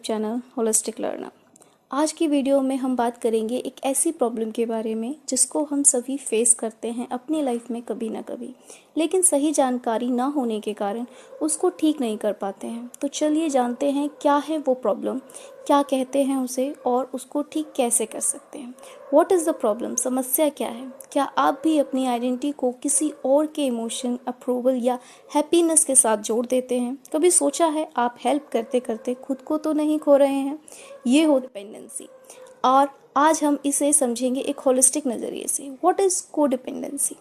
Channel holistic learner. आज की video में हम बात करेंगे एक ऐसी प्रॉब्लम के बारे में जिसको हम सभी फेस करते हैं अपनी लाइफ में कभी ना कभी, लेकिन सही जानकारी ना होने के कारण उसको ठीक नहीं कर पाते हैं। तो चलिए जानते हैं क्या है वो प्रॉब्लम, क्या कहते हैं उसे और उसको ठीक कैसे कर सकते हैं। व्हाट इज़ द प्रॉब्लम, समस्या क्या है। क्या आप भी अपनी आइडेंटिटी को किसी और के इमोशन, अप्रूवल या हैप्पीनेस के साथ जोड़ देते हैं। कभी सोचा है आप हेल्प करते करते खुद को तो नहीं खो रहे हैं। ये हो डिपेंडेंसी, और आज हम इसे समझेंगे एक होलिस्टिक नज़रिए से। What is codependency.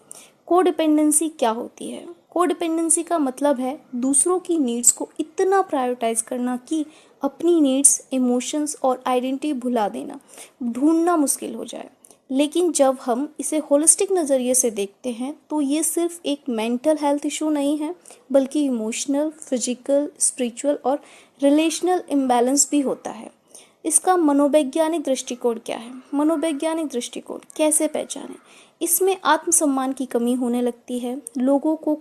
कोडिपेंडेंसी क्या होती है। कोडिपेंडेंसी का मतलब है दूसरों की नीड्स को इतना प्रायोरिटाइज करना कि अपनी नीड्स, इमोशंस और आइडेंटिटी भुला देना, ढूंढना मुश्किल हो जाए। लेकिन जब हम इसे होलिस्टिक नज़रिए से देखते हैं तो ये सिर्फ एक मेंटल हेल्थ इशू नहीं है, बल्कि इमोशनल, फिजिकल, स्पिरिचुअल और रिलेशनल इम्बैलेंस भी होता है। इसका मनोवैज्ञानिक दृष्टिकोण क्या है। मनोवैज्ञानिक दृष्टिकोण कैसे पहचानें। इसमें आत्मसम्मान की कमी होने लगती है, लोगों को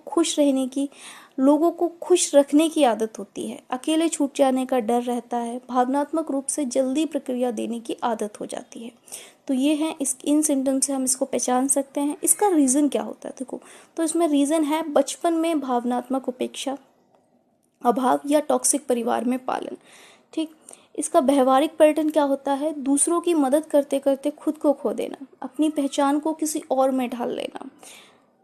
खुश रखने की आदत होती है, अकेले छूट जाने का डर रहता है, भावनात्मक रूप से जल्दी प्रतिक्रिया देने की आदत हो जाती है। तो ये है इन सिम्टम्स से हम इसको पहचान सकते हैं। इसका रीज़न क्या होता है देखो, तो इसमें रीज़न है बचपन में भावनात्मक उपेक्षा, अभाव या टॉक्सिक परिवार में पालन। ठीक, इसका व्यवहारिक पैटर्न क्या होता है। दूसरों की मदद करते करते खुद को खो देना, अपनी पहचान को किसी और में ढाल लेना।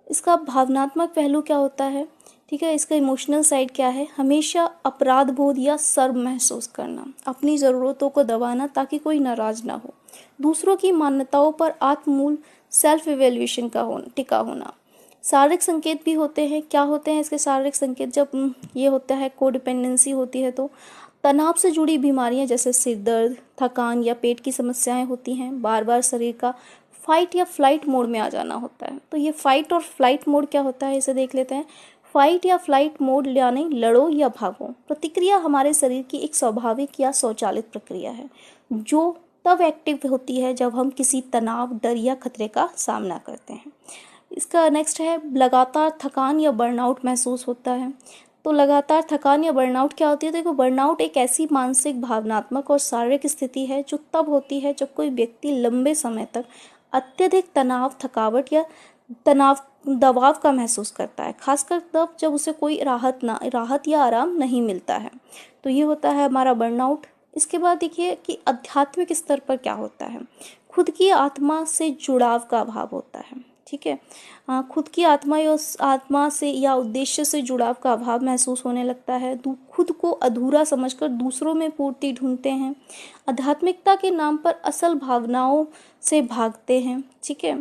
इसका भावनात्मक पहलू क्या होता है। ठीक है, इसका इमोशनल साइड क्या है। हमेशा अपराध बोध या शर्म महसूस करना, अपनी ज़रूरतों को दबाना ताकि कोई नाराज ना हो, दूसरों की मान्यताओं पर आत्ममूल सेल्फ इवेल्युएशन का टिका होना। शारीरिक संकेत भी होते हैं। क्या होते हैं इसके शारीरिक संकेत। जब ये होता है, कोडिपेंडेंसी होती है, तो तनाव से जुड़ी बीमारियां जैसे सिर दर्द, थकान या पेट की समस्याएं होती हैं। बार बार शरीर का फाइट या फ्लाइट मोड में आ जाना होता है। तो ये फाइट और फ्लाइट मोड क्या होता है, इसे देख लेते हैं। फाइट या फ्लाइट मोड यानी लड़ो या भागो। प्रतिक्रिया हमारे शरीर की एक स्वाभाविक या स्वचालित प्रक्रिया है जो तब एक्टिव होती है जब हम किसी तनाव, डर या खतरे का सामना करते हैं। इसका नेक्स्ट है लगातार थकान या बर्नआउट महसूस होता है। तो लगातार थकान या बर्नआउट क्या होती है। देखो, बर्नआउट एक ऐसी मानसिक, भावनात्मक और शारीरिक स्थिति है जो तब होती है जब कोई व्यक्ति लंबे समय तक अत्यधिक तनाव, थकावट या दबाव का महसूस करता है, खासकर तब जब उसे कोई राहत या आराम नहीं मिलता है। तो ये होता है हमारा बर्नआउट। इसके बाद देखिए कि आध्यात्मिक स्तर पर क्या होता है। खुद की आत्मा से जुड़ाव का अभाव होता है। ठीक है, खुद की आत्मा से या उद्देश्य से जुड़ाव का अभाव महसूस होने लगता है। खुद को अधूरा समझकर दूसरों में पूर्ति ढूंढते हैं। आध्यात्मिकता के नाम पर असल भावनाओं से भागते हैं। ठीक है,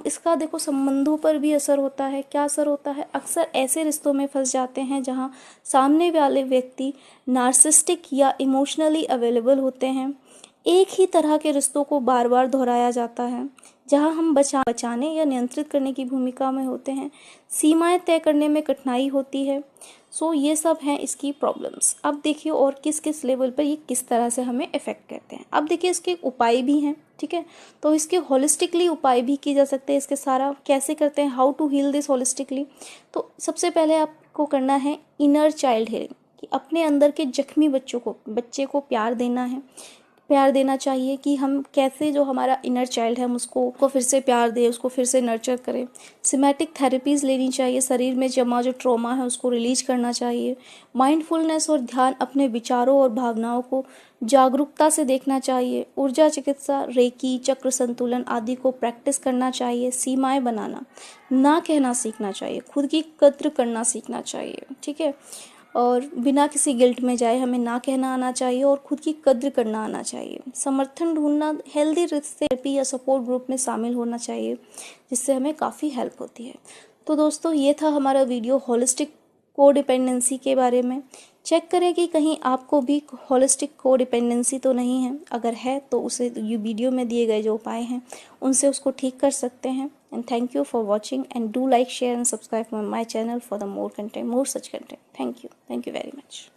इसका देखो संबंधों पर भी असर होता है। क्या असर होता है। अक्सर ऐसे रिश्तों में फंस जाते हैं जहां सामने वाले व्यक्ति नार्सिसिस्टिक या इमोशनली अवेलेबल होते हैं। एक ही तरह के रिश्तों को बार बार दोहराया जाता है जहां हम बचाने या नियंत्रित करने की भूमिका में होते हैं। सीमाएं तय करने में कठिनाई होती है। सो ये सब हैं इसकी प्रॉब्लम्स। अब देखिए और किस किस लेवल पर ये किस तरह से हमें अफेक्ट करते हैं। अब देखिए इसके उपाय भी हैं। ठीक है, तो इसके होलिस्टिकली उपाय भी किए जा सकते हैं। इसके सारा कैसे करते हैं, how to heal this holistically. तो सबसे पहले आपको करना है इनर चाइल्ड हीलिंग, कि अपने अंदर के जख्मी बच्चे को प्यार देना चाहिए। कि हम कैसे जो हमारा इनर चाइल्ड है हम उसको फिर से प्यार दें, उसको फिर से नर्चर करें। सिमेटिक थेरेपीज़ लेनी चाहिए। शरीर में जमा जो ट्रॉमा है उसको रिलीज करना चाहिए। माइंडफुलनेस और ध्यान, अपने विचारों और भावनाओं को जागरूकता से देखना चाहिए। ऊर्जा चिकित्सा, रेकी, चक्र संतुलन आदि को प्रैक्टिस करना चाहिए। सीमाएं बनाना, ना कहना सीखना चाहिए। खुद की कद्र करना सीखना चाहिए। ठीक है, और बिना किसी गिल्ट में जाए हमें ना कहना आना चाहिए और खुद की कद्र करना आना चाहिए। समर्थन ढूंढना, हेल्दी थेरेपी या सपोर्ट ग्रुप में शामिल होना चाहिए, जिससे हमें काफ़ी हेल्प होती है। तो दोस्तों, ये था हमारा वीडियो होलिस्टिक कोडिपेंडेंसी के बारे में। चेक करें कि कहीं आपको भी होलिस्टिक कोडिपेंडेंसी तो नहीं है। अगर है तो उसे ये वीडियो में दिए गए जो उपाय हैं उनसे उसको ठीक कर सकते हैं। And thank you for watching, and do like, share and subscribe my channel for the more content, more such content. Thank you very much.